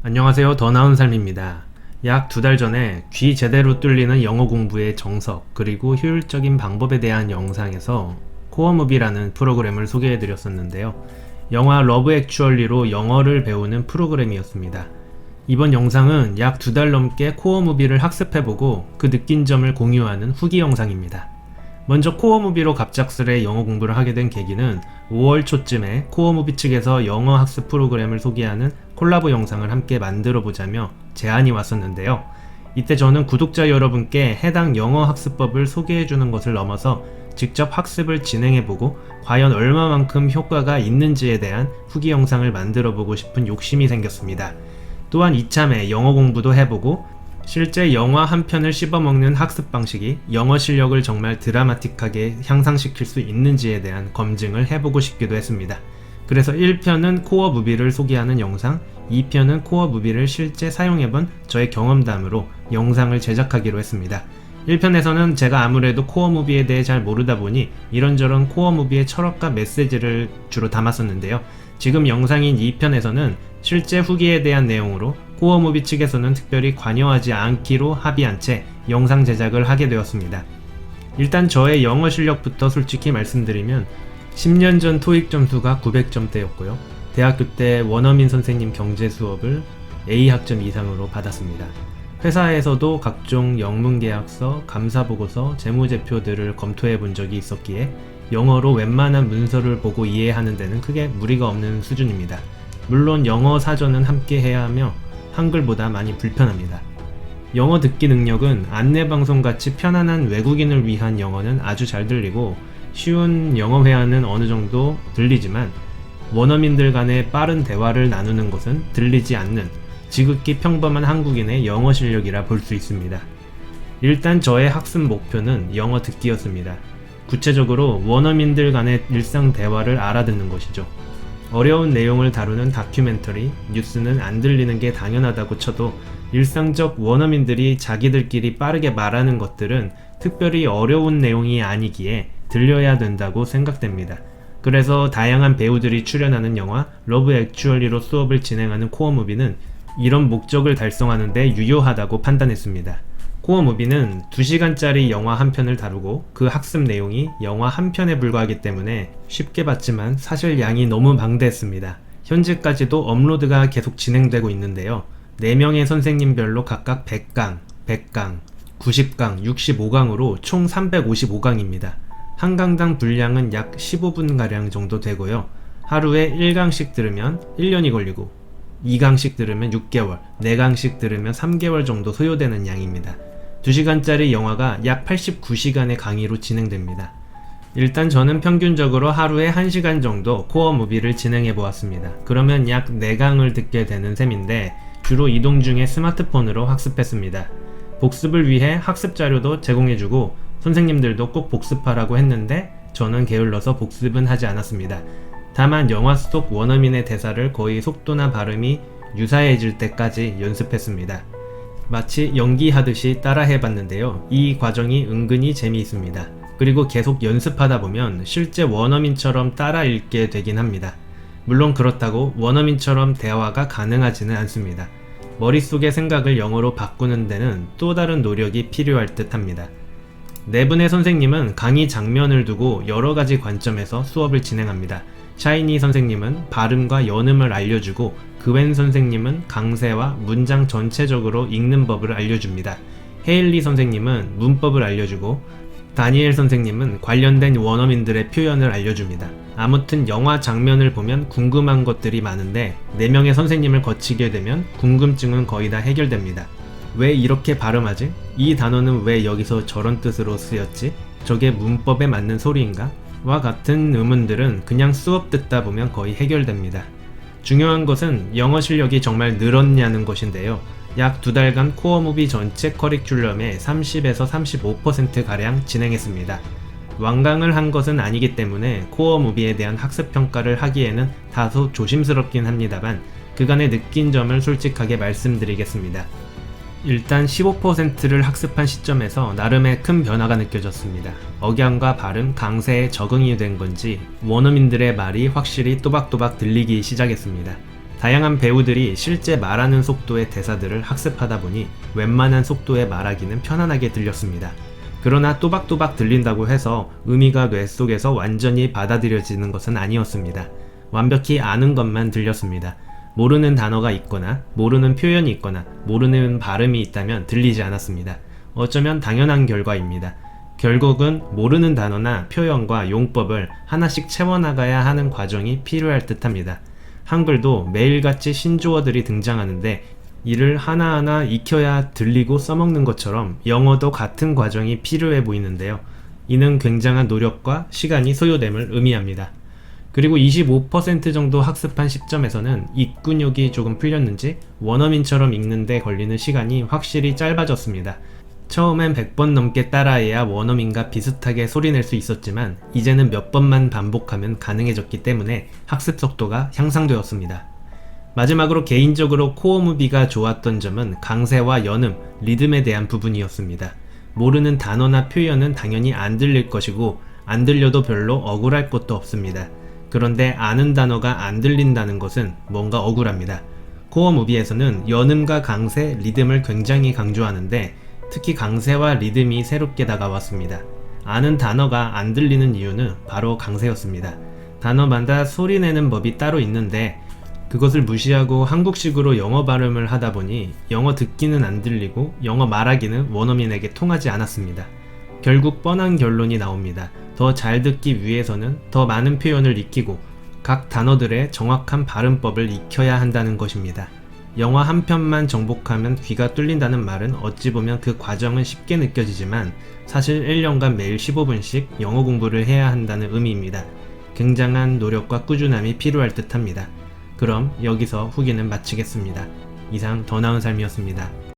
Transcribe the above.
안녕하세요. 더 나은 삶입니다. 약 2달 전에 귀 제대로 뚫리는 영어 공부의 정석 그리고 효율적인 방법에 대한 영상에서 코어무비라는 프로그램을 소개해 드렸었는데요. 영화 러브 액츄얼리로 영어를 배우는 프로그램이었습니다. 이번 영상은 약 2달 넘게 코어무비를 학습해보고 그 느낀 점을 공유하는 후기 영상입니다. 먼저 코어무비로 갑작스레 영어 공부를 하게 된 계기는 5월 초쯤에 코어무비 측에서 영어 학습 프로그램을 소개하는 콜라보 영상을 함께 만들어 보자며 제안이 왔었는데요. 이때 저는 구독자 여러분께 해당 영어 학습법을 소개해 주는 것을 넘어서 직접 학습을 진행해 보고 과연 얼마만큼 효과가 있는지에 대한 후기 영상을 만들어 보고 싶은 욕심이 생겼습니다. 또한 이참에 영어 공부도 해보고 실제 영화 한 편을 씹어먹는 학습 방식이 영어 실력을 정말 드라마틱하게 향상시킬 수 있는지에 대한 검증을 해보고 싶기도 했습니다. 그래서 1편은 코어 무비를 소개하는 영상, 2편은 코어 무비를 실제 사용해본 저의 경험담으로 영상을 제작하기로 했습니다. 1편에서는 제가 아무래도 코어 무비에 대해 잘 모르다 보니 이런저런 코어 무비의 철학과 메시지를 주로 담았었는데요. 지금 영상인 2편에서는 실제 후기에 대한 내용으로 코어 무비 측에서는 특별히 관여하지 않기로 합의한 채 영상 제작을 하게 되었습니다. 일단 저의 영어 실력부터 솔직히 말씀드리면 10년 전 토익 점수가 900점대였고요. 대학교 때 원어민 선생님 경제 수업을 A 학점 이상으로 받았습니다. 회사에서도 각종 영문계약서, 감사보고서, 재무제표들을 검토해 본 적이 있었기에 영어로 웬만한 문서를 보고 이해하는 데는 크게 무리가 없는 수준입니다. 물론 영어 사전은 함께 해야 하며 한글보다 많이 불편합니다. 영어 듣기 능력은 안내방송같이 편안한 외국인을 위한 영어는 아주 잘 들리고 쉬운 영어 회화는 어느 정도 들리지만 원어민들 간의 빠른 대화를 나누는 것은 들리지 않는 지극히 평범한 한국인의 영어 실력이라 볼 수 있습니다. 일단 저의 학습 목표는 영어 듣기였습니다. 구체적으로 원어민들 간의 일상 대화를 알아듣는 것이죠. 어려운 내용을 다루는 다큐멘터리, 뉴스는 안 들리는 게 당연하다고 쳐도 일상적 원어민들이 자기들끼리 빠르게 말하는 것들은 특별히 어려운 내용이 아니기에 들려야 된다고 생각됩니다. 그래서 다양한 배우들이 출연하는 영화 러브 액츄얼리로 수업을 진행하는 코어무비는 이런 목적을 달성하는 데 유효하다고 판단했습니다. 코어무비는 2시간짜리 영화 한 편을 다루고 그 학습 내용이 영화 한 편에 불과하기 때문에 쉽게 봤지만 사실 양이 너무 방대했습니다. 현재까지도 업로드가 계속 진행되고 있는데요. 4명의 선생님별로 각각 100강, 100강, 90강, 65강으로 총 355강입니다. 한 강당 분량은 약 15분가량 정도 되고요. 하루에 1강씩 들으면 1년이 걸리고 2강씩 들으면 6개월, 4강씩 들으면 3개월 정도 소요되는 양입니다. 2시간짜리 영화가 약 89시간의 강의로 진행됩니다. 일단 저는 평균적으로 하루에 1시간 정도 코어 무비를 진행해 보았습니다. 그러면 약 4강을 듣게 되는 셈인데 주로 이동 중에 스마트폰으로 학습했습니다. 복습을 위해 학습 자료도 제공해주고 선생님들도 꼭 복습하라고 했는데 저는 게을러서 복습은 하지 않았습니다. 다만 영화 속 원어민의 대사를 거의 속도나 발음이 유사해질 때까지 연습했습니다. 마치 연기하듯이 따라해봤는데요. 이 과정이 은근히 재미있습니다. 그리고 계속 연습하다 보면 실제 원어민처럼 따라 읽게 되긴 합니다. 물론 그렇다고 원어민처럼 대화가 가능하지는 않습니다. 머릿속의 생각을 영어로 바꾸는 데는 또 다른 노력이 필요할 듯 합니다. 4분의 선생님은 강의 장면을 두고 여러가지 관점에서 수업을 진행합니다. 샤이니 선생님은 발음과 연음을 알려주고 그웬 선생님은 강세와 문장 전체적으로 읽는 법을 알려줍니다. 헤일리 선생님은 문법을 알려주고 다니엘 선생님은 관련된 원어민들의 표현을 알려줍니다. 아무튼 영화 장면을 보면 궁금한 것들이 많은데 4명의 선생님을 거치게 되면 궁금증은 거의 다 해결됩니다. 왜 이렇게 발음하지? 이 단어는 왜 여기서 저런 뜻으로 쓰였지? 저게 문법에 맞는 소리인가? 와 같은 의문들은 그냥 수업 듣다 보면 거의 해결됩니다. 중요한 것은 영어 실력이 정말 늘었냐는 것인데요. 약 2달간 코어무비 전체 커리큘럼의 30에서 35%가량 진행했습니다. 완강을 한 것은 아니기 때문에 코어무비에 대한 학습평가를 하기에는 다소 조심스럽긴 합니다만 그간의 느낀 점을 솔직하게 말씀드리겠습니다. 일단 15%를 학습한 시점에서 나름의 큰 변화가 느껴졌습니다. 억양과 발음, 강세에 적응이 된 건지 원어민들의 말이 확실히 또박또박 들리기 시작했습니다. 다양한 배우들이 실제 말하는 속도의 대사들을 학습하다 보니 웬만한 속도의 말하기는 편안하게 들렸습니다. 그러나 또박또박 들린다고 해서 의미가 뇌 속에서 완전히 받아들여지는 것은 아니었습니다. 완벽히 아는 것만 들렸습니다. 모르는 단어가 있거나 모르는 표현이 있거나 모르는 발음이 있다면 들리지 않았습니다. 어쩌면 당연한 결과입니다. 결국은 모르는 단어나 표현과 용법을 하나씩 채워나가야 하는 과정이 필요할 듯합니다. 한글도 매일같이 신조어들이 등장하는데 이를 하나하나 익혀야 들리고 써먹는 것처럼 영어도 같은 과정이 필요해 보이는데요. 이는 굉장한 노력과 시간이 소요됨을 의미합니다. 그리고 25% 정도 학습한 시점에서는 입근육이 조금 풀렸는지 원어민처럼 읽는데 걸리는 시간이 확실히 짧아졌습니다. 처음엔 100번 넘게 따라해야 원어민과 비슷하게 소리낼 수 있었지만 이제는 몇 번만 반복하면 가능해졌기 때문에 학습 속도가 향상되었습니다. 마지막으로 개인적으로 코어 무비가 좋았던 점은 강세와 연음, 리듬에 대한 부분이었습니다. 모르는 단어나 표현은 당연히 안 들릴 것이고 안 들려도 별로 억울할 것도 없습니다. 그런데 아는 단어가 안 들린다는 것은 뭔가 억울합니다. 코어 무비에서는 연음과 강세, 리듬을 굉장히 강조하는데 특히 강세와 리듬이 새롭게 다가왔습니다. 아는 단어가 안 들리는 이유는 바로 강세였습니다. 단어마다 소리내는 법이 따로 있는데 그것을 무시하고 한국식으로 영어 발음을 하다 보니 영어 듣기는 안 들리고 영어 말하기는 원어민에게 통하지 않았습니다. 결국 뻔한 결론이 나옵니다. 더 잘 듣기 위해서는 더 많은 표현을 익히고 각 단어들의 정확한 발음법을 익혀야 한다는 것입니다. 영화 한 편만 정복하면 귀가 뚫린다는 말은 어찌 보면 그 과정은 쉽게 느껴지지만 사실 1년간 매일 15분씩 영어 공부를 해야 한다는 의미입니다. 굉장한 노력과 꾸준함이 필요할 듯합니다. 그럼 여기서 후기는 마치겠습니다. 이상 더 나은 삶이었습니다.